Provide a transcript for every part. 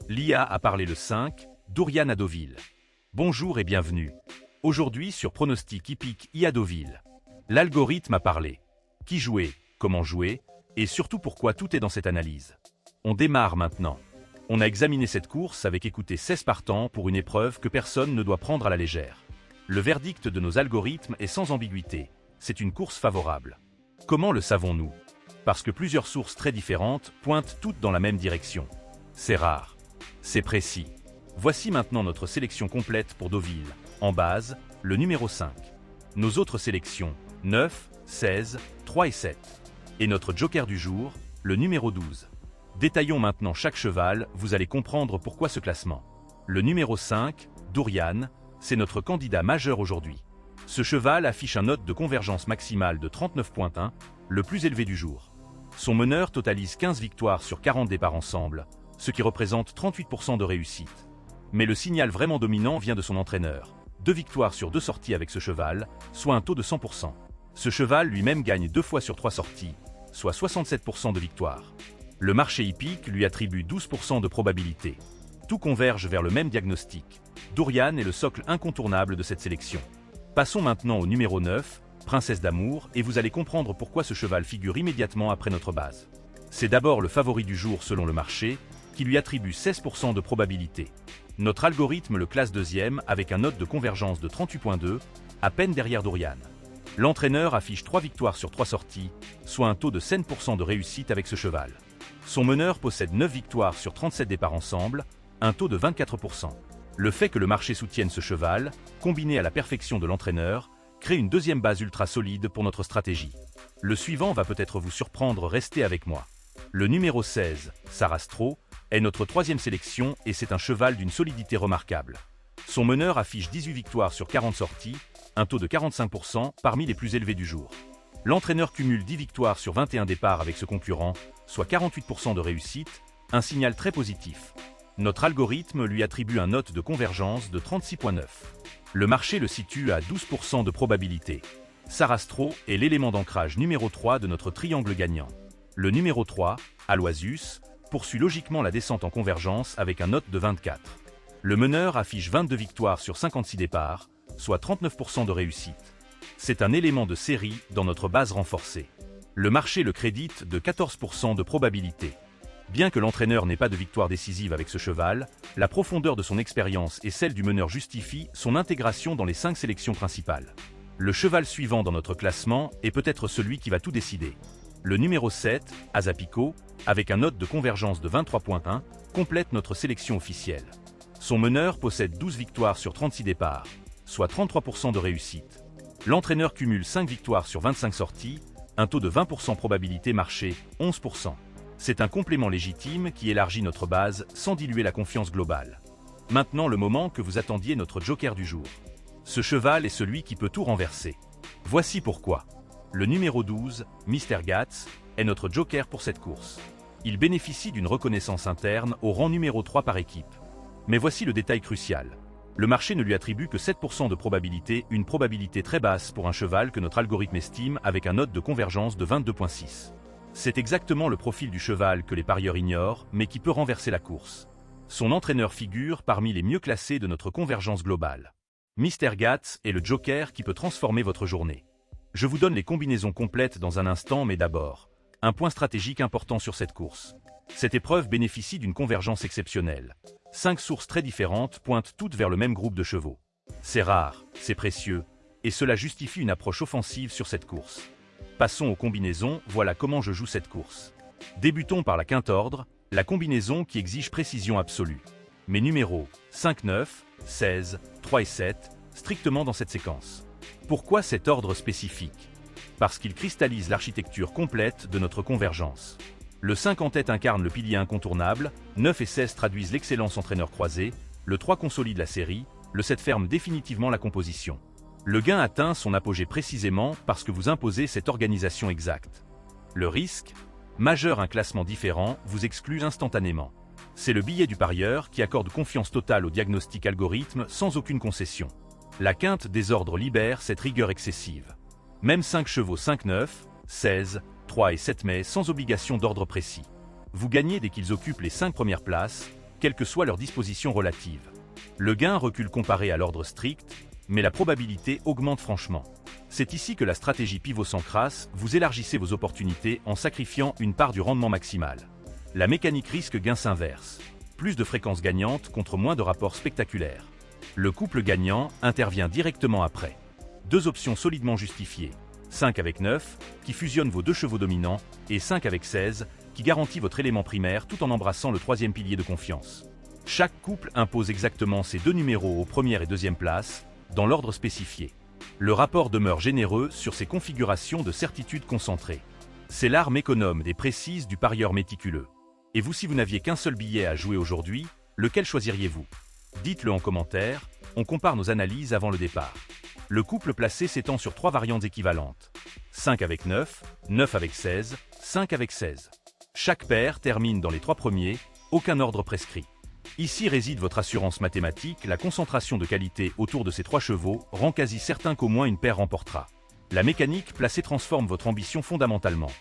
L'IA a parlé le 5, Dourian à Deauville. Bonjour et bienvenue. Aujourd'hui sur Pronostic hippique IA Deauville. L'algorithme a parlé. Qui jouer, comment jouer, et surtout pourquoi tout est dans cette analyse. On démarre maintenant. On a examiné cette course avec écouté 16 partants pour une épreuve que personne ne doit prendre à la légère. Le verdict de nos algorithmes est sans ambiguïté. C'est une course favorable. Comment le savons-nous? Parce que plusieurs sources très différentes pointent toutes dans la même direction. C'est rare. C'est précis. Voici maintenant notre sélection complète pour Deauville. En base, le numéro 5. Nos autres sélections, 9, 16, 3 et 7. Et notre joker du jour, le numéro 12. Détaillons maintenant chaque cheval, vous allez comprendre pourquoi ce classement. Le numéro 5, Dourian, c'est notre candidat majeur aujourd'hui. Ce cheval affiche un note de convergence maximale de 39.1, le plus élevé du jour. Son meneur totalise 15 victoires sur 40 départs ensemble, ce qui représente 38% de réussite. Mais le signal vraiment dominant vient de son entraîneur. 2 victoires sur 2 sorties avec ce cheval, soit un taux de 100%. Ce cheval lui-même gagne 2 fois sur 3 sorties, soit 67% de victoire. Le marché hippique lui attribue 12% de probabilité. Tout converge vers le même diagnostic. Dourian est le socle incontournable de cette sélection. Passons maintenant au numéro 9, Princesse d'amour, et vous allez comprendre pourquoi ce cheval figure immédiatement après notre base. C'est d'abord le favori du jour selon le marché, qui lui attribue 16% de probabilité. Notre algorithme le classe deuxième avec un note de convergence de 38.2, à peine derrière Dourian. L'entraîneur affiche 3 victoires sur 3 sorties, soit un taux de 7% de réussite avec ce cheval. Son meneur possède 9 victoires sur 37 départs ensemble, un taux de 24%. Le fait que le marché soutienne ce cheval, combiné à la perfection de l'entraîneur, crée une deuxième base ultra solide pour notre stratégie. Le suivant va peut-être vous surprendre, restez avec moi. Le numéro 16, Sarastro, est notre troisième sélection et c'est un cheval d'une solidité remarquable. Son meneur affiche 18 victoires sur 40 sorties, un taux de 45% parmi les plus élevés du jour. L'entraîneur cumule 10 victoires sur 21 départs avec ce concurrent, soit 48% de réussite, un signal très positif. Notre algorithme lui attribue un note de convergence de 36.9. Le marché le situe à 12% de probabilité. Sarastro est l'élément d'ancrage numéro 3 de notre triangle gagnant. Le numéro 3, Aloysius, poursuit logiquement la descente en convergence avec un note de 24. Le meneur affiche 22 victoires sur 56 départs, soit 39% de réussite. C'est un élément de série dans notre base renforcée. Le marché le crédite de 14% de probabilité. Bien que l'entraîneur n'ait pas de victoire décisive avec ce cheval, la profondeur de son expérience et celle du meneur justifient son intégration dans les 5 sélections principales. Le cheval suivant dans notre classement est peut-être celui qui va tout décider. Le numéro 7, Azapico, avec un note de convergence de 23.1, complète notre sélection officielle. Son meneur possède 12 victoires sur 36 départs, soit 33% de réussite. L'entraîneur cumule 5 victoires sur 25 sorties, un taux de 20% probabilité marché, 11%. C'est un complément légitime qui élargit notre base sans diluer la confiance globale. Maintenant le moment que vous attendiez, notre joker du jour. Ce cheval est celui qui peut tout renverser. Voici pourquoi. Le numéro 12, Mr. Gats, est notre joker pour cette course. Il bénéficie d'une reconnaissance interne au rang numéro 3 par équipe. Mais voici le détail crucial. Le marché ne lui attribue que 7% de probabilité, une probabilité très basse pour un cheval que notre algorithme estime avec un note de convergence de 22.6. C'est exactement le profil du cheval que les parieurs ignorent, mais qui peut renverser la course. Son entraîneur figure parmi les mieux classés de notre convergence globale. Mr. Gats est le joker qui peut transformer votre journée. Je vous donne les combinaisons complètes dans un instant, mais d'abord, un point stratégique important sur cette course. Cette épreuve bénéficie d'une convergence exceptionnelle. 5 sources très différentes pointent toutes vers le même groupe de chevaux. C'est rare, c'est précieux, et cela justifie une approche offensive sur cette course. Passons aux combinaisons, voilà comment je joue cette course. Débutons par la quinte ordre, la combinaison qui exige précision absolue. Mes numéros 5, 9, 16, 3 et 7, strictement dans cette séquence. Pourquoi cet ordre spécifique? Parce qu'il cristallise l'architecture complète de notre convergence. Le 5 en tête incarne le pilier incontournable, 9 et 16 traduisent l'excellence entraîneur croisé, le 3 consolide la série, le 7 ferme définitivement la composition. Le gain atteint son apogée précisément parce que vous imposez cette organisation exacte. Le risque? Majeur, un classement différent vous exclut instantanément. C'est le billet du parieur qui accorde confiance totale au diagnostic algorithme sans aucune concession. La quinte désordre libère cette rigueur excessive. Même 5 chevaux 5, 9, 16, 3 et 7 mais sans obligation d'ordre précis. Vous gagnez dès qu'ils occupent les 5 premières places, quelle que soit leur disposition relative. Le gain recule comparé à l'ordre strict, mais la probabilité augmente franchement. C'est ici que la stratégie pivot sans crasse, vous élargissez vos opportunités en sacrifiant une part du rendement maximal. La mécanique risque-gain s'inverse. Plus de fréquences gagnantes contre moins de rapports spectaculaires. Le couple gagnant intervient directement après. Deux options solidement justifiées. 5 avec 9, qui fusionne vos deux chevaux dominants, et 5 avec 16, qui garantit votre élément primaire tout en embrassant le troisième pilier de confiance. Chaque couple impose exactement ses deux numéros aux première et deuxième places, dans l'ordre spécifié. Le rapport demeure généreux sur ces configurations de certitude concentrée. C'est l'arme économe et précise du parieur méticuleux. Et vous, si vous n'aviez qu'un seul billet à jouer aujourd'hui, lequel choisiriez-vous? Dites-le en commentaire, on compare nos analyses avant le départ. Le couple placé s'étend sur 3 variantes équivalentes. 5 avec 9, 9 avec 16, 5 avec 16. Chaque paire termine dans les 3 premiers, aucun ordre prescrit. Ici réside votre assurance mathématique, la concentration de qualité autour de ces 3 chevaux rend quasi certain qu'au moins une paire remportera. La mécanique placée transforme votre ambition fondamentalement.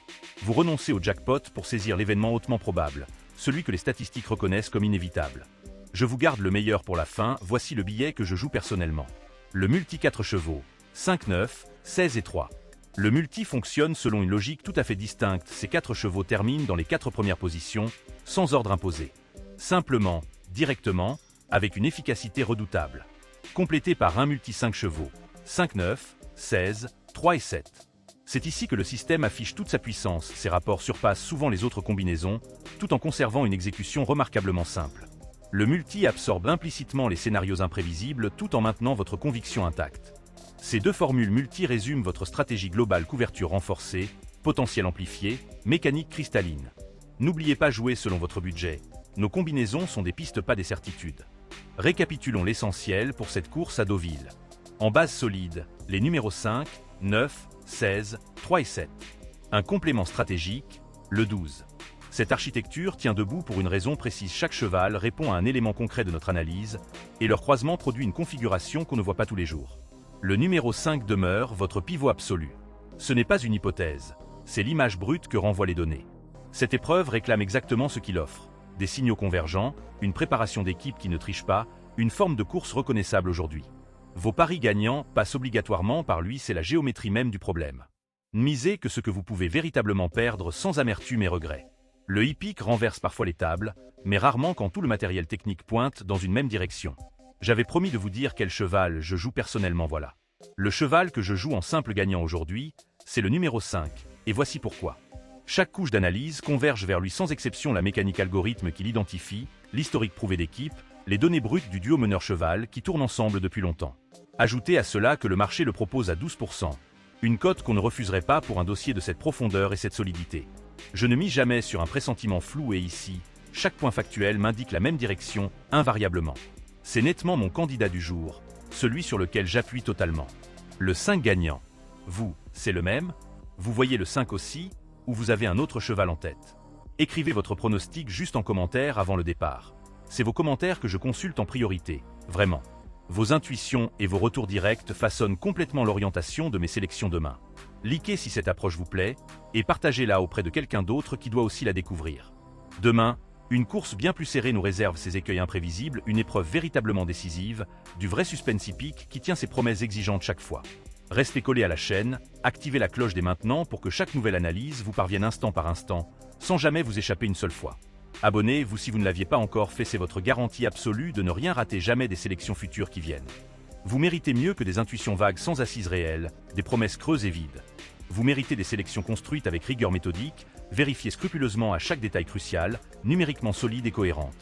Vous renoncez au jackpot pour saisir l'événement hautement probable, celui que les statistiques reconnaissent comme inévitable. Je vous garde le meilleur pour la fin, voici le billet que je joue personnellement. Le multi 4 chevaux, 5, 9, 16 et 3. Le multi fonctionne selon une logique tout à fait distincte, ces 4 chevaux terminent dans les 4 premières positions, sans ordre imposé. Simplement, directement, avec une efficacité redoutable. Complété par un multi 5 chevaux, 5, 9, 16, 3 et 7. C'est ici que le système affiche toute sa puissance, ses rapports surpassent souvent les autres combinaisons, tout en conservant une exécution remarquablement simple. Le multi absorbe implicitement les scénarios imprévisibles tout en maintenant votre conviction intacte. Ces deux formules multi résument votre stratégie globale: couverture renforcée, potentiel amplifié, mécanique cristalline. N'oubliez pas jouer selon votre budget. Nos combinaisons sont des pistes, pas des certitudes. Récapitulons l'essentiel pour cette course à Deauville. En base solide, les numéros 5, 9, 16, 3 et 7. Un complément stratégique, le 12. Cette architecture tient debout pour une raison précise: chaque cheval répond à un élément concret de notre analyse, et leur croisement produit une configuration qu'on ne voit pas tous les jours. Le numéro 5 demeure votre pivot absolu. Ce n'est pas une hypothèse, c'est l'image brute que renvoient les données. Cette épreuve réclame exactement ce qu'il offre: des signaux convergents, une préparation d'équipe qui ne triche pas, une forme de course reconnaissable aujourd'hui. Vos paris gagnants passent obligatoirement par lui, c'est la géométrie même du problème. Misez que ce que vous pouvez véritablement perdre sans amertume et regret. Le hippique renverse parfois les tables, mais rarement quand tout le matériel technique pointe dans une même direction. J'avais promis de vous dire quel cheval je joue personnellement, voilà. Le cheval que je joue en simple gagnant aujourd'hui, c'est le numéro 5, et voici pourquoi. Chaque couche d'analyse converge vers lui sans exception: la mécanique algorithme qui l'identifie, l'historique prouvé d'équipe, les données brutes du duo meneur-cheval qui tournent ensemble depuis longtemps. Ajoutez à cela que le marché le propose à 12%, une cote qu'on ne refuserait pas pour un dossier de cette profondeur et cette solidité. Je ne mise jamais sur un pressentiment flou, et ici, chaque point factuel m'indique la même direction, invariablement. C'est nettement mon candidat du jour, celui sur lequel j'appuie totalement. Le 5 gagnant. Vous, c'est le même? Vous voyez le 5 aussi, ou vous avez un autre cheval en tête? Écrivez votre pronostic juste en commentaire avant le départ. C'est vos commentaires que je consulte en priorité, vraiment. Vos intuitions et vos retours directs façonnent complètement l'orientation de mes sélections demain. Likez si cette approche vous plaît, et partagez-la auprès de quelqu'un d'autre qui doit aussi la découvrir. Demain, une course bien plus serrée nous réserve ses écueils imprévisibles, une épreuve véritablement décisive, du vrai suspense hippique qui tient ses promesses exigeantes chaque fois. Restez collés à la chaîne, activez la cloche dès maintenant pour que chaque nouvelle analyse vous parvienne instant par instant, sans jamais vous échapper une seule fois. Abonnez-vous si vous ne l'aviez pas encore fait, c'est votre garantie absolue de ne rien rater jamais des sélections futures qui viennent. Vous méritez mieux que des intuitions vagues sans assises réelles, des promesses creuses et vides. Vous méritez des sélections construites avec rigueur méthodique, vérifiées scrupuleusement à chaque détail crucial, numériquement solides et cohérentes.